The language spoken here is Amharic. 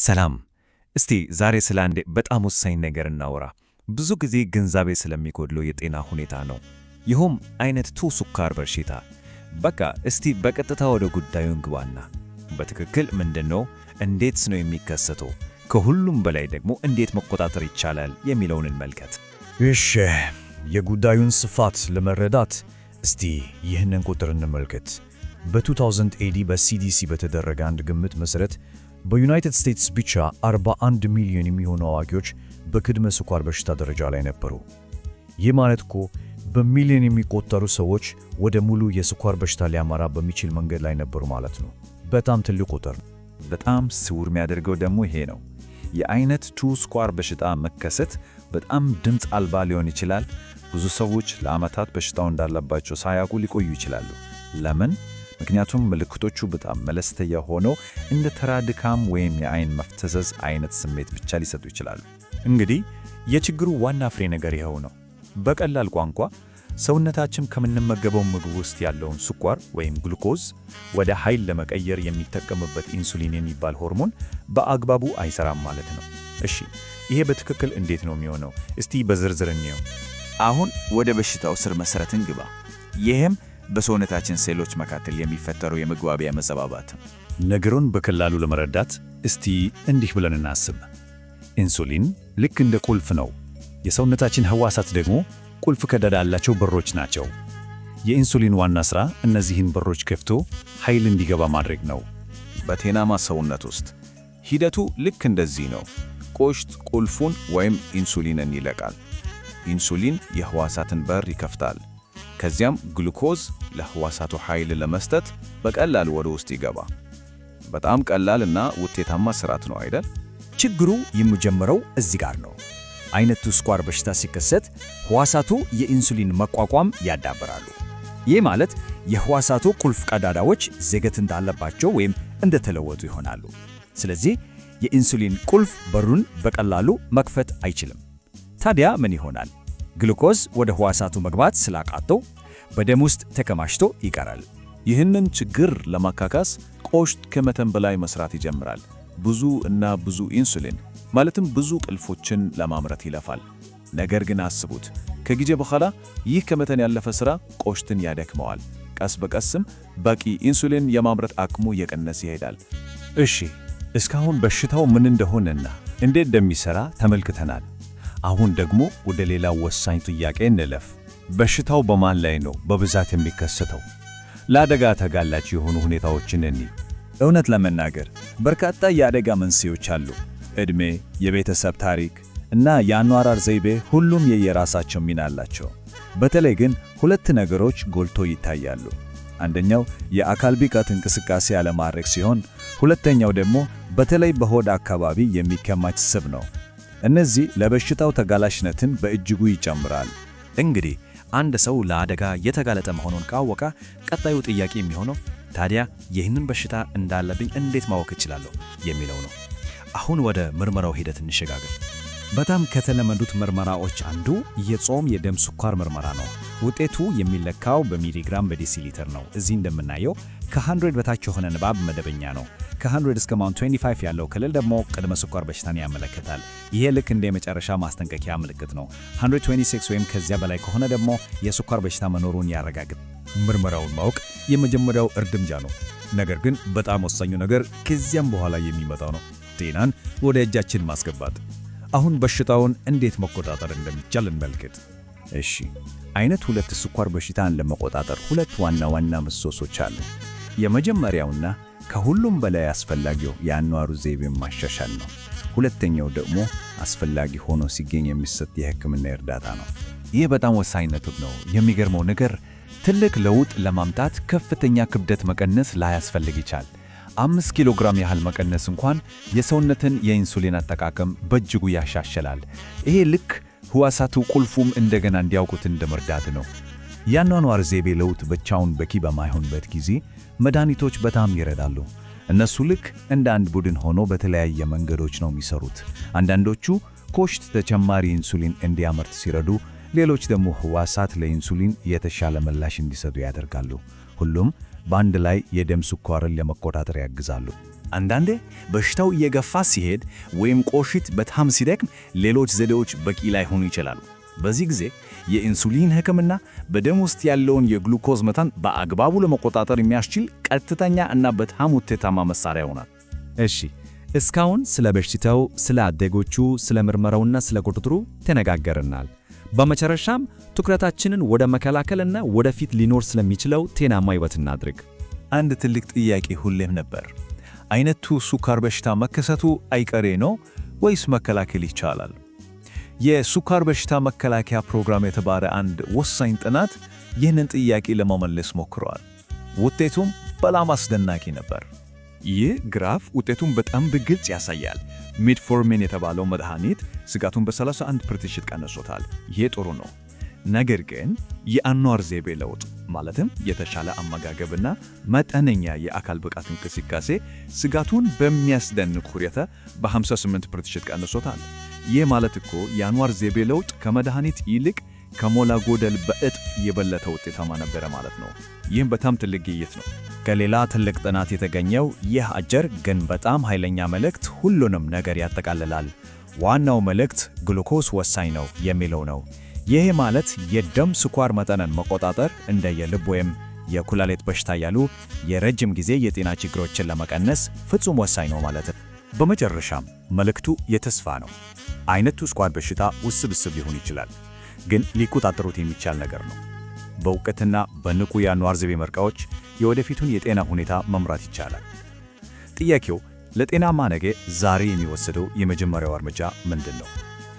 ሰላም። እስቲ ዛሬ ስለ አንድ በጣም ወሳኝ ነገር እናወራ። ብዙ ጊዜ ግንዛቤ ስለሚጎድለው የጤና ሁኔታ ነው። ይህም አይነት 2 ስኳር በሽታ። በቃ እስቲ በቀጥታ ወደ ጉዳዩ እንግባና በትክክል ምንድነው፣ እንዴትስ ነው የሚከሰተው፣ ከሁሉም በላይ ደግሞ እንዴት መቆጣጠር ይቻላል የሚለውን እንመልከት። እሺ፣ የጉዳዩን ስፋት ለመረዳት እስቲ ይህንን ቁጥር እንመልከት። በ2000 AD በሲዲሲ በተደረገ አንድ ግምት መሰረት በዩናይትድ ስቴትስ ብቻ 41 ሚሊዮን የሚሆኑ አዋቂዎች በቅድመ ስኳር በሽታ ደረጃ ላይ ነበሩ። ይህ ማለት እኮ በሚሊዮን የሚቆጠሩ ሰዎች ወደ ሙሉ የስኳር በሽታ ሊያመራ በሚችል መንገድ ላይ ነበሩ ማለት ነው። በጣም ትልቅ ቁጥር። በጣም ስውር የሚያደርገው ደግሞ ይሄ ነው። የአይነት 2 ስኳር በሽታ መከሰት በጣም ድምፅ አልባ ሊሆን ይችላል። ብዙ ሰዎች ለዓመታት በሽታው እንዳለባቸው ሳያውቁ ሊቆዩ ይችላሉ። ለምን? ምክንያቱም ምልክቶቹ በጣም መለስተኛ ሆነው እንደ ተራ ድካም ወይም የአይን መፍተዘዝ አይነት ስሜት ብቻ ሊሰጡ ይችላሉ። እንግዲህ የችግሩ ዋና ፍሬ ነገር ይኸው ነው። በቀላል ቋንቋ ሰውነታችን ከምንመገበው ምግብ ውስጥ ያለውን ስኳር ወይም ግሉኮዝ ወደ ኃይል ለመቀየር የሚጠቀምበት ኢንሱሊን የሚባል ሆርሞን በአግባቡ አይሰራም ማለት ነው። እሺ፣ ይሄ በትክክል እንዴት ነው የሚሆነው? እስቲ በዝርዝር እንየው። አሁን ወደ በሽታው ስር መሰረት እንግባ። ይህም በሰውነታችን ሴሎች መካከል የሚፈጠሩ የመግባቢያ መዘባባት። ነገሩን በቀላሉ ለመረዳት እስቲ እንዲህ ብለን እናስብ። ኢንሱሊን ልክ እንደ ቁልፍ ነው። የሰውነታችን ሕዋሳት ደግሞ ቁልፍ ቀዳዳ ያላቸው በሮች ናቸው። የኢንሱሊን ዋና ሥራ እነዚህን በሮች ከፍቶ ኃይል እንዲገባ ማድረግ ነው። በጤናማ ሰውነት ውስጥ ሂደቱ ልክ እንደዚህ ነው። ቆሽት ቁልፉን ወይም ኢንሱሊንን ይለቃል። ኢንሱሊን የሕዋሳትን በር ይከፍታል። ከዚያም ግሉኮዝ ለሕዋሳቱ ኃይል ለመስጠት በቀላል ወደ ውስጥ ይገባ። በጣም ቀላልና ውጤታማ ስርዓት ነው አይደል? ችግሩ የሚጀምረው እዚህ ጋር ነው። አይነቱ ስኳር በሽታ ሲከሰት ሕዋሳቱ የኢንሱሊን መቋቋም ያዳብራሉ። ይህ ማለት የሕዋሳቱ ቁልፍ ቀዳዳዎች ዝገት እንዳለባቸው ወይም እንደተለወጡ ይሆናሉ። ስለዚህ የኢንሱሊን ቁልፍ በሩን በቀላሉ መክፈት አይችልም። ታዲያ ምን ይሆናል? ግሉኮዝ ወደ ሕዋሳቱ መግባት ስላቃተው በደም ውስጥ ተከማችቶ ይቀራል። ይህንን ችግር ለማካካስ ቆሽት ከመጠን በላይ መስራት ይጀምራል። ብዙ ኢንሱሊን ማለትም ብዙ ቅልፎችን ለማምረት ይለፋል። ነገር ግን አስቡት፣ ከጊዜ በኋላ ይህ ከመጠን ያለፈ ሥራ ቆሽትን ያደክመዋል። ቀስ በቀስም በቂ ኢንሱሊን የማምረት አቅሙ እየቀነሰ ይሄዳል። እሺ፣ እስካሁን በሽታው ምን እንደሆነና እንዴት እንደሚሠራ ተመልክተናል። አሁን ደግሞ ወደ ሌላው ወሳኝ ጥያቄ እንለፍ። በሽታው በማን ላይ ነው በብዛት የሚከሰተው? ለአደጋ ተጋላጭ የሆኑ ሁኔታዎችን እንይ። እውነት ለመናገር በርካታ የአደጋ መንስኤዎች አሉ። ዕድሜ፣ የቤተሰብ ታሪክ እና የአኗኗር ዘይቤ ሁሉም የየራሳቸው ሚና አላቸው። በተለይ ግን 2 ነገሮች ጎልቶ ይታያሉ። አንደኛው የአካል ብቃት እንቅስቃሴ አለማድረግ ሲሆን፣ ሁለተኛው ደግሞ በተለይ በሆድ አካባቢ የሚከማች ስብ ነው። እነዚህ ለበሽታው ተጋላጭነትን በእጅጉ ይጨምራል። እንግዲህ አንድ ሰው ለአደጋ የተጋለጠ መሆኑን ካወቀ ቀጣዩ ጥያቄ የሚሆነው ታዲያ ይህንን በሽታ እንዳለብኝ እንዴት ማወቅ እችላለሁ የሚለው ነው። አሁን ወደ ምርመራው ሂደት እንሸጋገር። በጣም ከተለመዱት ምርመራዎች አንዱ የጾም የደም ስኳር ምርመራ ነው። ውጤቱ የሚለካው በሚሊግራም በዴሲሊትር ነው። እዚህ እንደምናየው ከ100 በታች የሆነ ንባብ መደበኛ ነው። ከ100 እስከ 125 ያለው ክልል ደግሞ ቅድመ ስኳር በሽታን ያመለክታል። ይሄ ልክ እንደ የመጨረሻ ማስጠንቀቂያ ምልክት ነው። 126 ወይም ከዚያ በላይ ከሆነ ደግሞ የስኳር በሽታ መኖሩን ያረጋግጥ። ምርመራውን ማወቅ የመጀመሪያው እርምጃ ነው። ነገር ግን በጣም ወሳኙ ነገር ከዚያም በኋላ የሚመጣው ነው። ጤናን ወደ እጃችን ማስገባት። አሁን በሽታውን እንዴት መቆጣጠር እንደሚቻል እንመልከት። እሺ፣ አይነት 2 ስኳር በሽታን ለመቆጣጠር 2 ዋና ምሰሶች አሉ። የመጀመሪያውና ከሁሉም በላይ አስፈላጊው የአኗኗር ዘይቤን ማሻሻል ነው። ሁለተኛው ደግሞ አስፈላጊ ሆኖ ሲገኝ የሚሰጥ የሕክምና እርዳታ ነው። ይህ በጣም ወሳኝ ነጥብ ነው። የሚገርመው ነገር ትልቅ ለውጥ ለማምጣት ከፍተኛ ክብደት መቀነስ ላያስፈልግ ይችላል። 5 ኪሎ ግራም ያህል መቀነስ እንኳን የሰውነትን የኢንሱሊን አጠቃቀም በእጅጉ ያሻሽላል። ይሄ ልክ ሕዋሳቱ ቁልፉም እንደገና እንዲያውቁት እንደመርዳት ነው። የአኗኗር ዘይቤ ለውጥ ብቻውን በቂ በማይሆንበት ጊዜ መድኃኒቶች በጣም ይረዳሉ። እነሱ ልክ እንደ አንድ ቡድን ሆኖ በተለያየ መንገዶች ነው የሚሰሩት። አንዳንዶቹ ቆሽት ተጨማሪ ኢንሱሊን እንዲያመርት ሲረዱ፣ ሌሎች ደግሞ ሕዋሳት ለኢንሱሊን የተሻለ ምላሽ እንዲሰጡ ያደርጋሉ። ሁሉም በአንድ ላይ የደም ስኳርን ለመቆጣጠር ያግዛሉ። አንዳንዴ በሽታው እየገፋ ሲሄድ ወይም ቆሽት በጣም ሲደክም ሌሎች ዘዴዎች በቂ ላይሆኑ ይችላሉ። በዚህ ጊዜ የኢንሱሊን ሕክምና በደም ውስጥ ያለውን የግሉኮዝ መጠን በአግባቡ ለመቆጣጠር የሚያስችል ቀጥተኛ እና በጣም ውጤታማ መሳሪያ ይሆናል። እሺ፣ እስካሁን ስለ በሽታው፣ ስለ አደጎቹ፣ ስለ ምርመራውና ስለ ቁጥጥሩ ተነጋገርናል። በመጨረሻም ትኩረታችንን ወደ መከላከልና ወደፊት ሊኖር ስለሚችለው ጤናማ ሕይወት እናድርግ። አንድ ትልቅ ጥያቄ ሁሌም ነበር። አይነቱ ስኳር በሽታ መከሰቱ አይቀሬ ነው ወይስ መከላከል ይቻላል? የስኳር በሽታ መከላከያ ፕሮግራም የተባለ አንድ ወሳኝ ጥናት ይህንን ጥያቄ ለመመለስ ሞክረዋል። ውጤቱም በጣም አስደናቂ ነበር። ይህ ግራፍ ውጤቱን በጣም በግልጽ ያሳያል። ሜትፎርሚን የተባለው መድኃኒት ስጋቱን በ31% ቀንሶታል። ይሄ ጥሩ ነው። ነገር ግን የአኗኗር ዘይቤ ለውጥ ማለትም የተሻለ አመጋገብና መጠነኛ የአካል ብቃት እንቅስቃሴ ስጋቱን በሚያስደንቅ ሁኔታ በ58% ቀንሶታል። ይህ ማለት እኮ የአኗኗር ዘይቤ ለውጥ ከመድኃኒት ይልቅ ከሞላ ጎደል በእጥፍ የበለጠ ውጤታማ ነበረ ማለት ነው። ይህም በጣም ትልቅ ግኝት ነው። ከሌላ ትልቅ ጥናት የተገኘው ይህ አጭር ግን በጣም ኃይለኛ መልእክት ሁሉንም ነገር ያጠቃልላል። ዋናው መልእክት ግሉኮስ ወሳኝ ነው የሚለው ነው። ይህ ማለት የደም ስኳር መጠንን መቆጣጠር እንደ የልብ ወይም የኩላሊት በሽታ ያሉ የረጅም ጊዜ የጤና ችግሮችን ለመቀነስ ፍጹም ወሳኝ ነው ማለት ነው። በመጨረሻም መልእክቱ የተስፋ ነው። አይነቱ ስኳር በሽታ ውስብስብ ሊሆን ይችላል፣ ግን ሊቆጣጠሩት የሚቻል ነገር ነው። በእውቀትና በንቁ የአኗኗር ዘይቤ ምርጫዎች የወደፊቱን የጤና ሁኔታ መምራት ይቻላል። ጥያቄው ለጤናማ ነገ ዛሬ የሚወሰደው የመጀመሪያው እርምጃ ምንድን ነው?